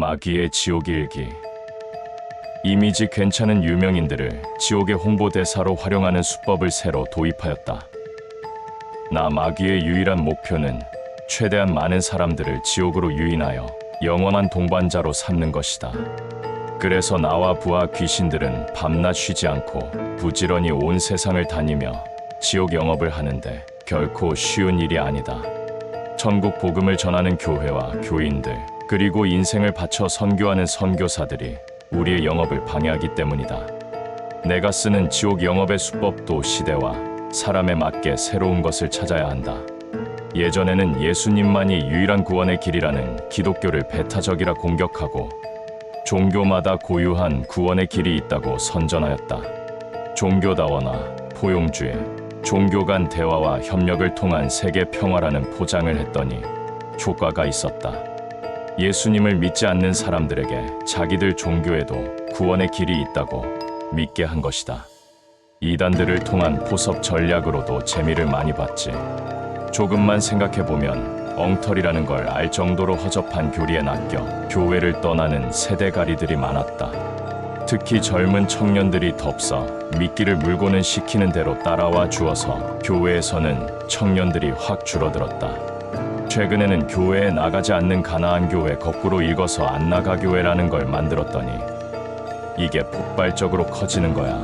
마귀의 지옥 일기. 이미지 괜찮은 유명인들을 지옥의 홍보대사로 활용하는 수법을 새로 도입하였다. 나 마귀의 유일한 목표는 최대한 많은 사람들을 지옥으로 유인하여 영원한 동반자로 삼는 것이다. 그래서 나와 부하 귀신들은 밤낮 쉬지 않고 부지런히 온 세상을 다니며 지옥 영업을 하는데 결코 쉬운 일이 아니다. 천국 복음을 전하는 교회와 교인들, 그리고 인생을 바쳐 선교하는 선교사들이 우리의 영업을 방해하기 때문이다. 내가 쓰는 지옥 영업의 수법도 시대와 사람에 맞게 새로운 것을 찾아야 한다. 예전에는 예수님만이 유일한 구원의 길이라는 기독교를 배타적이라 공격하고 종교마다 고유한 구원의 길이 있다고 선전하였다. 종교다워나 포용주의, 종교 간 대화와 협력을 통한 세계 평화라는 포장을 했더니 효과가 있었다. 예수님을 믿지 않는 사람들에게 자기들 종교에도 구원의 길이 있다고 믿게 한 것이다. 이단들을 통한 포섭 전략으로도 재미를 많이 봤지. 조금만 생각해보면 엉터리라는 걸 알 정도로 허접한 교리에 낚여 교회를 떠나는 세대가리들이 많았다. 특히 젊은 청년들이 덥서 미끼를 물고는 시키는 대로 따라와 주어서 교회에서는 청년들이 확 줄어들었다. 최근에는 교회에 나가지 않는 가나안 교회 거꾸로 읽어서 안 나가 교회라는 걸 만들었더니 이게 폭발적으로 커지는 거야.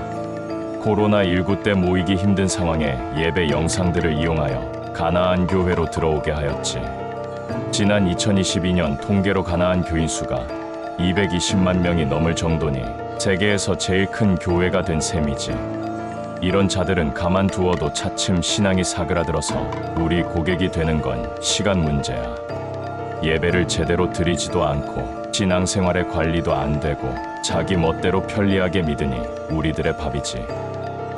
코로나19 때 모이기 힘든 상황에 예배 영상들을 이용하여 가나안 교회로 들어오게 하였지. 지난 2022년 통계로 가나안 교인 수가 220만 명이 넘을 정도니 세계에서 제일 큰 교회가 된 셈이지. 이런 자들은 가만두어도 차츰 신앙이 사그라들어서 우리 고객이 되는 건 시간 문제야. 예배를 제대로 드리지도 않고 신앙생활의 관리도 안 되고 자기 멋대로 편리하게 믿으니 우리들의 밥이지.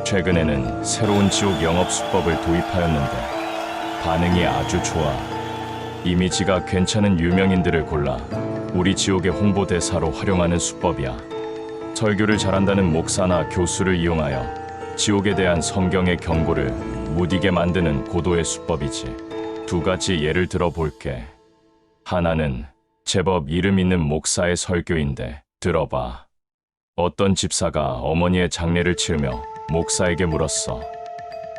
최근에는 새로운 지옥 영업 수법을 도입하였는데 반응이 아주 좋아. 이미지가 괜찮은 유명인들을 골라 우리 지옥의 홍보대사로 활용하는 수법이야. 설교를 잘한다는 목사나 교수를 이용하여 지옥에 대한 성경의 경고를 무디게 만드는 고도의 수법이지. 두 가지 예를 들어볼게. 하나는 제법 이름 있는 목사의 설교인데 들어봐. 어떤 집사가 어머니의 장례를 치르며 목사에게 물었어.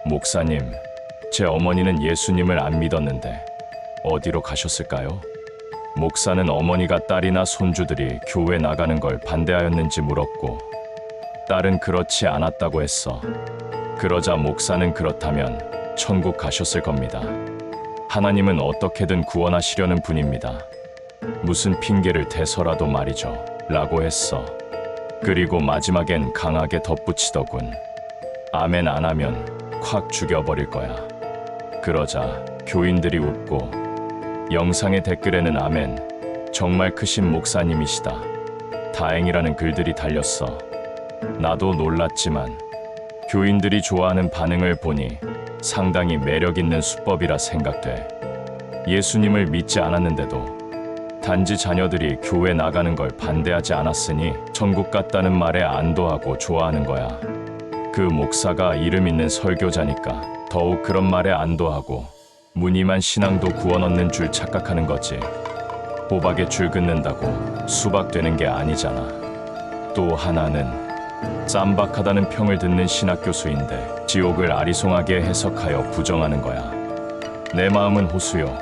목사님, 제 어머니는 예수님을 안 믿었는데 어디로 가셨을까요? 목사는 어머니가 딸이나 손주들이 교회 나가는 걸 반대하였는지 물었고 딸은 그렇지 않았다고 했어. 그러자 목사는 그렇다면 천국 가셨을 겁니다. 하나님은 어떻게든 구원하시려는 분입니다. 무슨 핑계를 대서라도 말이죠. 라고 했어. 그리고 마지막엔 강하게 덧붙이더군. 아멘 안 하면 콱 죽여버릴 거야. 그러자 교인들이 웃고 영상의 댓글에는 아멘, 정말 크신 목사님이시다. 다행이라는 글들이 달렸어. 나도 놀랐지만 교인들이 좋아하는 반응을 보니 상당히 매력 있는 수법이라 생각돼. 예수님을 믿지 않았는데도 단지 자녀들이 교회 나가는 걸 반대하지 않았으니 천국 갔다는 말에 안도하고 좋아하는 거야. 그 목사가 이름 있는 설교자니까 더욱 그런 말에 안도하고 무늬만 신앙도 구원 얻는 줄 착각하는 거지. 호박에 줄 긋는다고 수박 되는 게 아니잖아. 또 하나는 쌈박하다는 평을 듣는 신학교수인데 지옥을 아리송하게 해석하여 부정하는 거야. 내 마음은 호수요,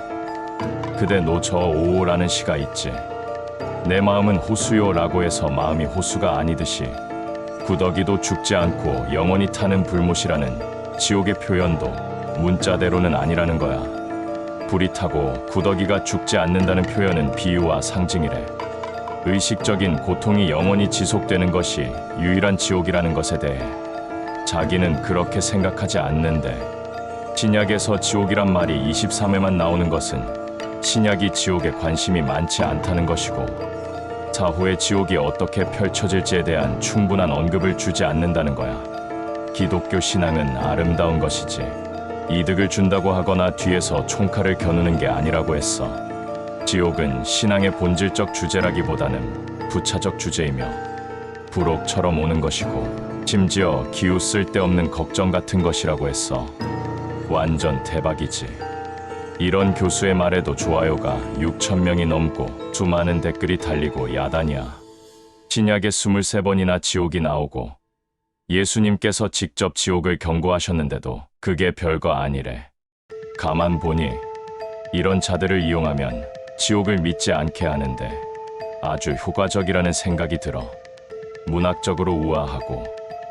그대 노저 오오라는 시가 있지. 내 마음은 호수요라고 해서 마음이 호수가 아니듯이 구더기도 죽지 않고 영원히 타는 불못이라는 지옥의 표현도 문자대로는 아니라는 거야. 불이 타고 구더기가 죽지 않는다는 표현은 비유와 상징이래. 의식적인 고통이 영원히 지속되는 것이 유일한 지옥이라는 것에 대해 자기는 그렇게 생각하지 않는데 신약에서 지옥이란 말이 23회만 나오는 것은 신약이 지옥에 관심이 많지 않다는 것이고 사후의 지옥이 어떻게 펼쳐질지에 대한 충분한 언급을 주지 않는다는 거야. 기독교 신앙은 아름다운 것이지 이득을 준다고 하거나 뒤에서 총칼을 겨누는 게 아니라고 했어. 지옥은 신앙의 본질적 주제라기보다는 부차적 주제이며 불혹처럼 오는 것이고 심지어 기우 쓸데없는 걱정 같은 것이라고 했어. 완전 대박이지. 이런 교수의 말에도 좋아요가 6천 명이 넘고 수많은 댓글이 달리고 야단이야. 신약에 23번이나 지옥이 나오고 예수님께서 직접 지옥을 경고하셨는데도 그게 별거 아니래. 가만 보니 이런 자들을 이용하면 지옥을 믿지 않게 하는데 아주 효과적이라는 생각이 들어. 문학적으로 우아하고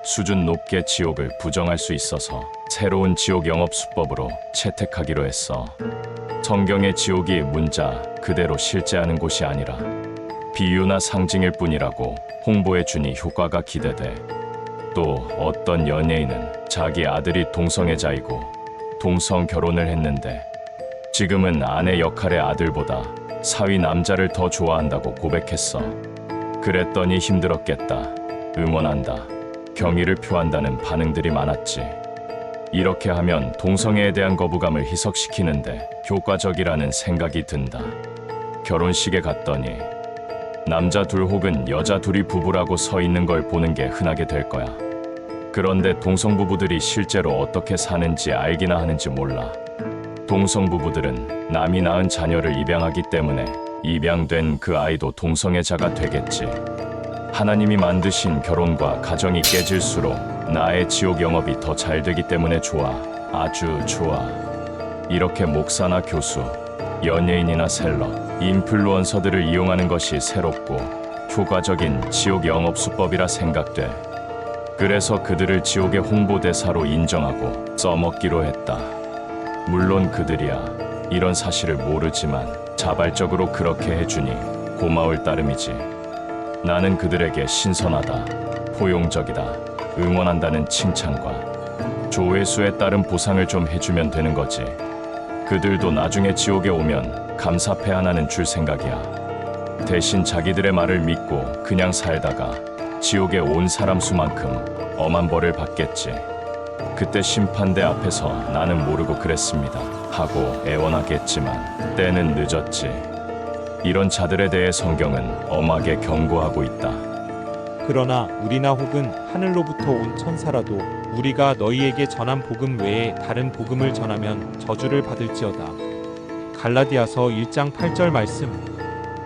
수준 높게 지옥을 부정할 수 있어서 새로운 지옥 영업 수법으로 채택하기로 했어. 성경의 지옥이 문자 그대로 실제하는 곳이 아니라 비유나 상징일 뿐이라고 홍보해 주니 효과가 기대돼. 또 어떤 연예인은 자기 아들이 동성애자이고 동성 결혼을 했는데 지금은 아내 역할의 아들보다 사위 남자를 더 좋아한다고 고백했어. 그랬더니 힘들었겠다. 응원한다. 경의를 표한다는 반응들이 많았지. 이렇게 하면 동성애에 대한 거부감을 희석시키는데 효과적이라는 생각이 든다. 결혼식에 갔더니 남자 둘 혹은 여자 둘이 부부라고 서 있는 걸 보는 게 흔하게 될 거야. 그런데 동성부부들이 실제로 어떻게 사는지 알기나 하는지 몰라. 동성부부들은 남이 낳은 자녀를 입양하기 때문에 입양된 그 아이도 동성애자가 되겠지. 하나님이 만드신 결혼과 가정이 깨질수록 나의 지옥 영업이 더 잘 되기 때문에 좋아. 아주 좋아. 이렇게 목사나 교수, 연예인이나 셀럽, 인플루언서들을 이용하는 것이 새롭고 효과적인 지옥 영업 수법이라 생각돼. 그래서 그들을 지옥의 홍보대사로 인정하고 써먹기로 했다. 물론 그들이야 이런 사실을 모르지만 자발적으로 그렇게 해주니 고마울 따름이지. 나는 그들에게 신선하다, 포용적이다, 응원한다는 칭찬과 조회수에 따른 보상을 좀 해주면 되는 거지. 그들도 나중에 지옥에 오면 감사패 하나는 줄 생각이야. 대신 자기들의 말을 믿고 그냥 살다가 지옥에 온 사람 수만큼 엄한 벌을 받겠지. 그때 심판대 앞에서 나는 모르고 그랬습니다 하고 애원하겠지만 때는 늦었지. 이런 자들에 대해 성경은 엄하게 경고하고 있다. 그러나 우리나 혹은 하늘로부터 온 천사라도 우리가 너희에게 전한 복음 외에 다른 복음을 전하면 저주를 받을지어다. 갈라디아서 1장 8절 말씀.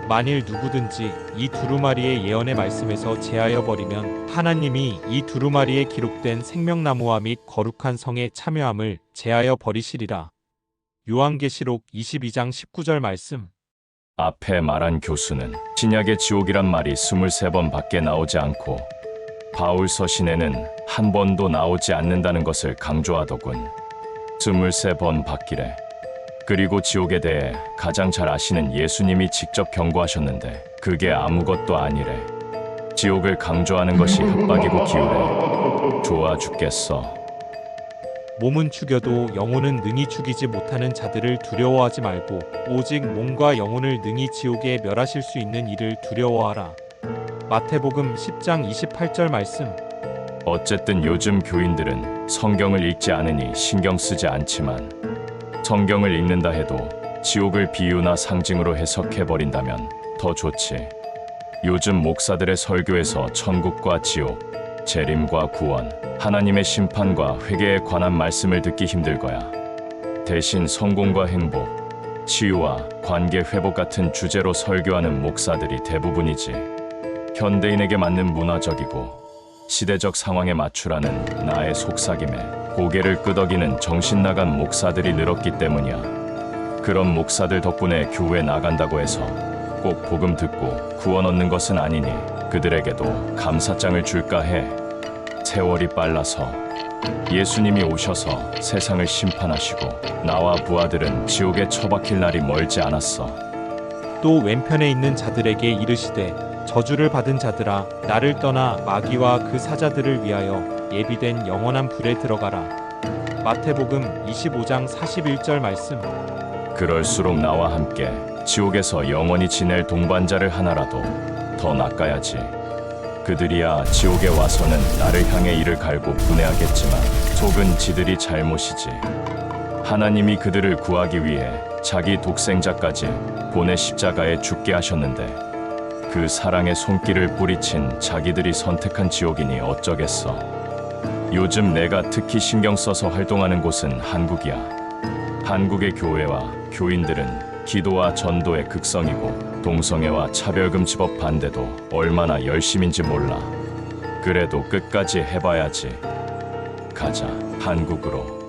만일 누구든지 이 두루마리의 예언의 말씀에서 제하여 버리면 하나님이 이 두루마리에 기록된 생명나무와 및 거룩한 성에 참여함을 제하여 버리시리라. 요한계시록 22장 19절 말씀. 앞에 말한 교수는 신약의 지옥이란 말이 23번 밖에 나오지 않고 바울 서신에는 한 번도 나오지 않는다는 것을 강조하더군. 23번 밖이래. 그리고 지옥에 대해 가장 잘 아시는 예수님이 직접 경고하셨는데 그게 아무것도 아니래. 지옥을 강조하는 것이 협박이고 기우래. 좋아 죽겠어. 몸은 죽여도 영혼은 능히 죽이지 못하는 자들을 두려워하지 말고 오직 몸과 영혼을 능히 지옥에 멸하실 수 있는 이를 두려워하라. 마태복음 10장 28절 말씀. 어쨌든 요즘 교인들은 성경을 읽지 않으니 신경 쓰지 않지만 성경을 읽는다 해도 지옥을 비유나 상징으로 해석해버린다면 더 좋지. 요즘 목사들의 설교에서 천국과 지옥, 재림과 구원, 하나님의 심판과 회개에 관한 말씀을 듣기 힘들 거야. 대신 성공과 행복, 치유와 관계 회복 같은 주제로 설교하는 목사들이 대부분이지. 현대인에게 맞는 문화적이고 시대적 상황에 맞추라는 나의 속삭임에 고개를 끄덕이는 정신나간 목사들이 늘었기 때문이야. 그런 목사들 덕분에 교회 나간다고 해서 꼭 복음 듣고 구원 얻는 것은 아니니 그들에게도 감사장을 줄까 해. 세월이 빨라서 예수님이 오셔서 세상을 심판하시고 나와 부하들은 지옥에 처박힐 날이 멀지 않았어. 또 왼편에 있는 자들에게 이르시되 저주를 받은 자들아 나를 떠나 마귀와 그 사자들을 위하여 예비된 영원한 불에 들어가라. 마태복음 25장 41절 말씀. 그럴수록 나와 함께 지옥에서 영원히 지낼 동반자를 하나라도 더 낚아야지. 그들이야 지옥에 와서는 나를 향해 이를 갈고 분해하겠지만 속은 지들이 잘못이지. 하나님이 그들을 구하기 위해 자기 독생자까지 보내 십자가에 죽게 하셨는데 그 사랑의 손길을 뿌리친 자기들이 선택한 지옥이니 어쩌겠어. 요즘 내가 특히 신경 써서 활동하는 곳은 한국이야. 한국의 교회와 교인들은 기도와 전도의 극성이고 동성애와 차별금지법 반대도 얼마나 열심인지 몰라. 그래도 끝까지 해봐야지. 가자, 한국으로.